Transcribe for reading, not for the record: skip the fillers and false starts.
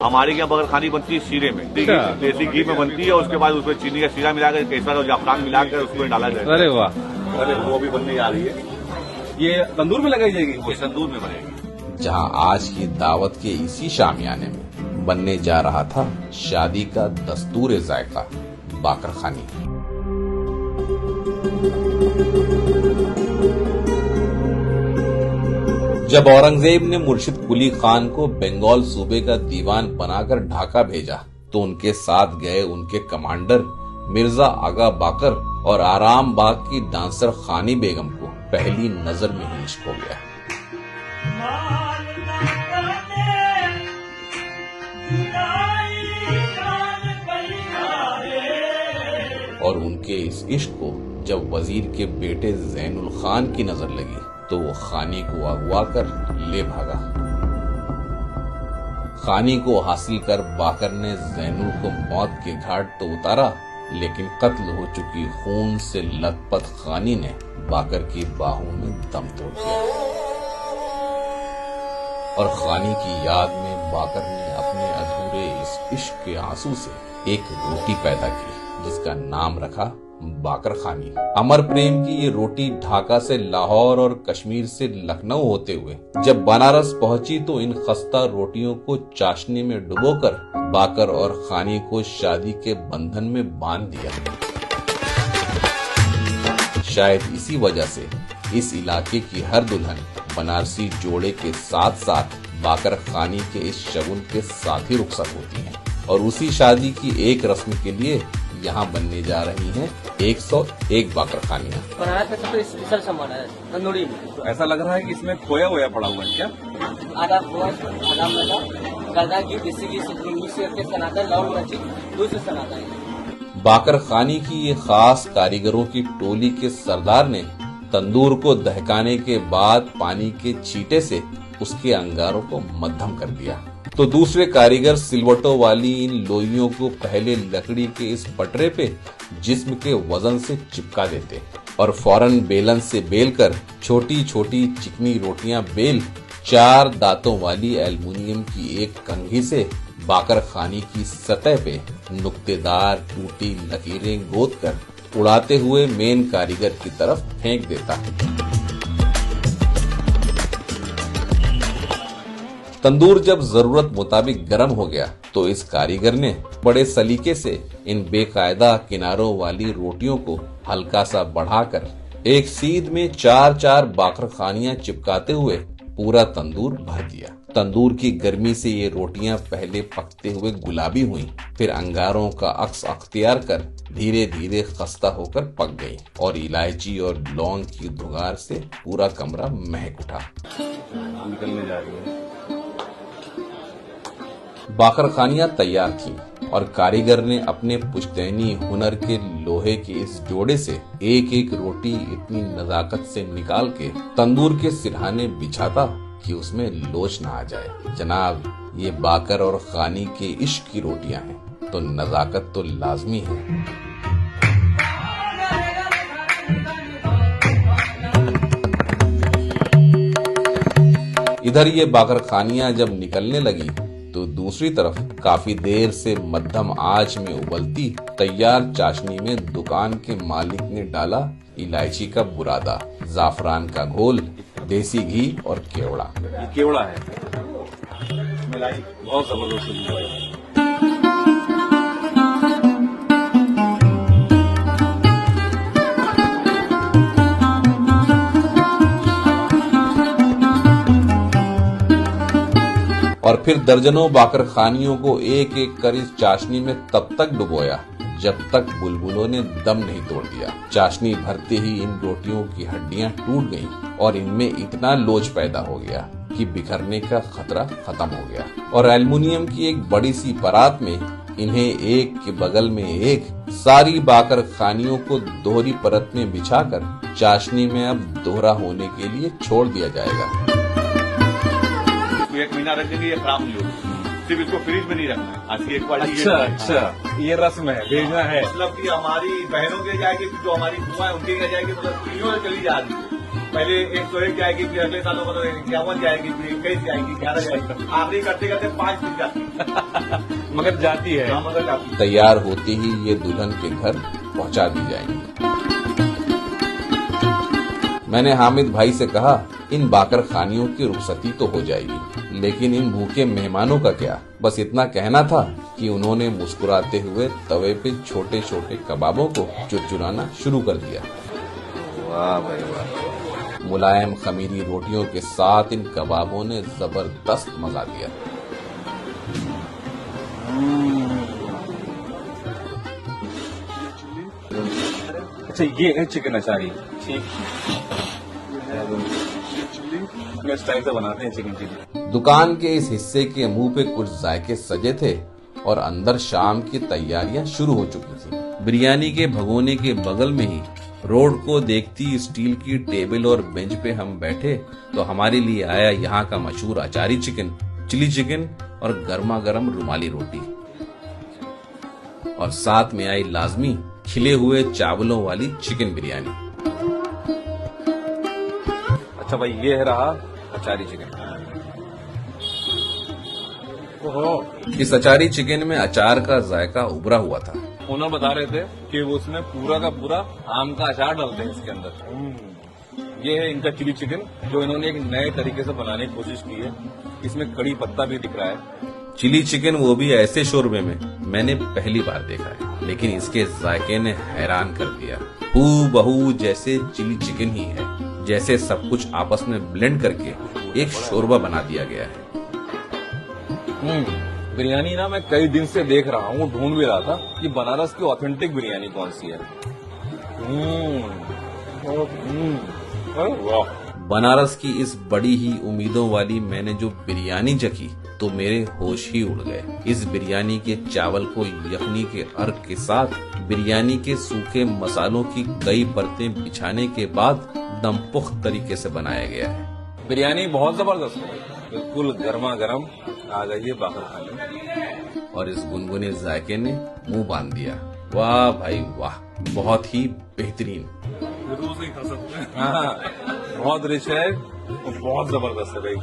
हमारे यहाँ बकरखानी बनती है शीरे में, देसी घी में बनती है। उसके बाद उसमें चीनी का शीरा मिलाकर, केसर और जाफरान मिलाकर उसमें डाला जाएगा। अरे वाह, अरे वो भी बनने जा रही है। ये तंदूर में लगाई जाएगी? वो तंदूर में बनेगी। जहां आज की दावत के इसी शामियाने में बनने जा रहा था शादी का दस्तूर जायका बाकरखानी। जब औरंगजेब ने मुर्शिद कुली खान को बंगाल सूबे का दीवान बनाकर ढाका भेजा तो उनके साथ गए उनके कमांडर मिर्जा आगा बाकर और आराम बाग की डांसर खानी बेगम को पहली नजर में ही इश्क हो गया। और उनके इस इश्क को जब वजीर के बेटे जैनुल खान की नजर लगी तो वो खानी को अगवा कर ले भागा। खानी को हासिल कर बाकर ने जैनुल को मौत के घाट तो उतारा, लेकिन कत्ल हो चुकी खून से लथपथ खानी ने बाकर की बाहों में दम तोड़ दिया। और खानी की याद में बाकर ने अपने अधूरे इस इश्क के आंसू से एक रोटी पैदा की जिसका नाम रखा बाकर खानी। अमर प्रेम की ये रोटी ढाका से लाहौर और कश्मीर से लखनऊ होते हुए जब बनारस पहुंची तो इन खस्ता रोटियों को चाशनी में डुबोकर बाकर और खानी को शादी के बंधन में बांध दिया। शायद इसी वजह से इस इलाके की हर दुल्हन बनारसी जोड़े के साथ साथ बाकर खानी के इस शगुन के साथ ही रुखसत होती हैं। और उसी शादी की एक रस्म के लिए यहाँ बनने जा रही हैं 101 बाकरखानियाँ। बनारस का सबसे स्पेशल सामान है तंदूरी में। ऐसा लग रहा है कि इसमें खोया हुआ पड़ा हुआ है क्या? आधा खोया, आधा मैदा, गर्दा घी, देसी घी से मिक्स करके सनाता है, लौंग मिर्ची दूध से सनाता है। बाकरखानी की ये खास कारीगरों की टोली के सरदार ने तंदूर को दहकाने के बाद पानी के छींटे से उसके अंगारों को मध्यम कर दिया तो दूसरे कारीगर सिलवटों वाली इन लोइयों को पहले लकड़ी के इस पटरे पे जिस्म के वजन से चिपका देते और फौरन बेलन से बेलकर छोटी छोटी चिकनी रोटियां बेल 4 दांतों वाली एल्युमिनियम की एक कंघी से बाकरखानी की सतह पे नुक्तेदार टूटी लकीरें गोद कर उड़ाते हुए मेन कारीगर की तरफ फेंक देता। तंदूर जब जरूरत मुताबिक गर्म हो गया तो इस कारीगर ने बड़े सलीके से इन बेकायदा किनारों वाली रोटियों को हल्का सा बढ़ाकर एक सीध में 4-4 बाकरखानियां चिपकाते हुए पूरा तंदूर भर दिया। तंदूर की गर्मी से ये रोटियां पहले पकते हुए गुलाबी हुई, फिर अंगारों का अक्स अख्तियार कर धीरे धीरे खस्ता होकर पक गई और इलायची और लौंग की धुगार से पूरा कमरा महक उठा। निकलने जा रही है। बाकरखानियां तैयार थीं और कारीगर ने अपने पुश्तैनी हुनर के लोहे के इस जोड़े से एक एक रोटी इतनी नजाकत से निकाल के तंदूर के सिरहाने बिछाता कि उसमें लोच न आ जाए। जनाब, ये बाकर और खानी के इश्क की रोटियां हैं तो नजाकत तो लाजमी है। इधर ये बाकरखानियां जब निकलने लगी तो दूसरी तरफ काफी देर से मध्यम आंच में उबलती तैयार चाशनी में दुकान के मालिक ने डाला इलायची का बुरादा, जाफरान का घोल, देसी घी और केवड़ा। ये केवड़ा है, मलाई बहुत जबरदस्त है। और फिर दर्जनों बाकरखानियों को एक एक कर इस चाशनी में तब तक डुबोया जब तक बुलबुलों ने दम नहीं तोड़ दिया। चाशनी भरते ही इन रोटियों की हड्डियां टूट गईं और इनमें इतना लोच पैदा हो गया कि बिखरने का खतरा खत्म हो गया और एल्युमिनियम की एक बड़ी सी परात में इन्हें एक के बगल में एक सारी बाकरखानियों को दोहरी परत में बिछाकर चाशनी में अब दोहरा होने के लिए छोड़ दिया जाएगा। 1 महीना रखेंगे ये खराब नहीं होगी। सिर्फ इसको फ्रिज में नहीं रखना है। आज की एक क्वालिटी। अच्छा, ये रस्म है, भेजना है। मतलब कि हमारी बहनों के जाएगी, जो हमारी बुआ है उनके यहाँ जाएगी, मतलब पीढ़ियों से चली जा रही है। पहले 101 जाएगी, फिर अगले सालों मतलब 51 जाएगी, फिर 21 जाएगी, 11 जाएगी, आखिरी करते करते 5 मिल जाती है। मगर जाती है, मगर जाती तैयार होते ही ये दुल्हन के घर पहुंचा दी जाएंगी। मैंने हामिद भाई से कहा, इन बाकर खानियों की रुखसती तो हो जाएगी, लेकिन इन भूखे मेहमानों का क्या। बस इतना कहना था कि उन्होंने मुस्कुराते हुए तवे पे छोटे छोटे कबाबों को चुरचुराना शुरू कर दिया। वाह भाई वाह। मुलायम खमीरी रोटियों के साथ इन कबाबों ने जबरदस्त मजा दिया। अच्छा, ये है चिकन अचारी। ठीक, इस टाइप से बनाते हैं चिकन चिली। दुकान के इस हिस्से के मुंह पे कुछ जायके सजे थे और अंदर शाम की तैयारियां शुरू हो चुकी थी। बिरयानी के भगोने के बगल में ही रोड को देखती स्टील की टेबल और बेंच पे हम बैठे तो हमारे लिए आया यहाँ का मशहूर अचारी चिकन, चिली चिकन और गर्मा गर्म रुमाली रोटी, और साथ में आई लाजमी खिले हुए चावलों वाली चिकन बिरयानी। अच्छा भाई, ये है रहा अचारी चिकन। ओहो, इस अचारी चिकन में अचार का जायका उभरा हुआ था। ओनर बता रहे थे कि वो उसमें पूरा का पूरा आम का अचार डालते हैं इसके अंदर। ये है इनका चिली चिकन, जो इन्होंने एक नए तरीके से बनाने की कोशिश की है। इसमें कड़ी पत्ता भी दिख रहा है। चिली चिकन, वो भी ऐसे शोरबे में, मैंने पहली बार देखा है, लेकिन इसके जायके ने हैरान कर दिया। हूबहू जैसे चिली चिकन ही है, जैसे सब कुछ आपस में ब्लेंड करके एक शोरबा बना दिया गया है। बिरयानी ना मैं कई दिन से देख रहा हूँ, ढूंढ भी रहा था कि बनारस की ऑथेंटिक बिरयानी कौन सी है। वाह, बनारस की इस बड़ी ही उम्मीदों वाली मैंने जो बिरयानी चखी तो मेरे होश ही उड़ गए। इस बिरयानी के चावल को यखनी के अर्क के साथ बिरयानी के सूखे मसालों की कई परतें बिछाने के बाद दमपुख्त तरीके से बनाया गया है। बिरयानी बहुत जबरदस्त है, बिल्कुल गर्मा गर्म। आ जाइए बाहर खाने। और इस गुनगुने जायके ने मुंह बांध दिया। वाह भाई वाह, बहुत ही बेहतरीन। रोज नहीं खा सकते। हाँ, बहुत रिच है और बहुत जबरदस्त है भाई।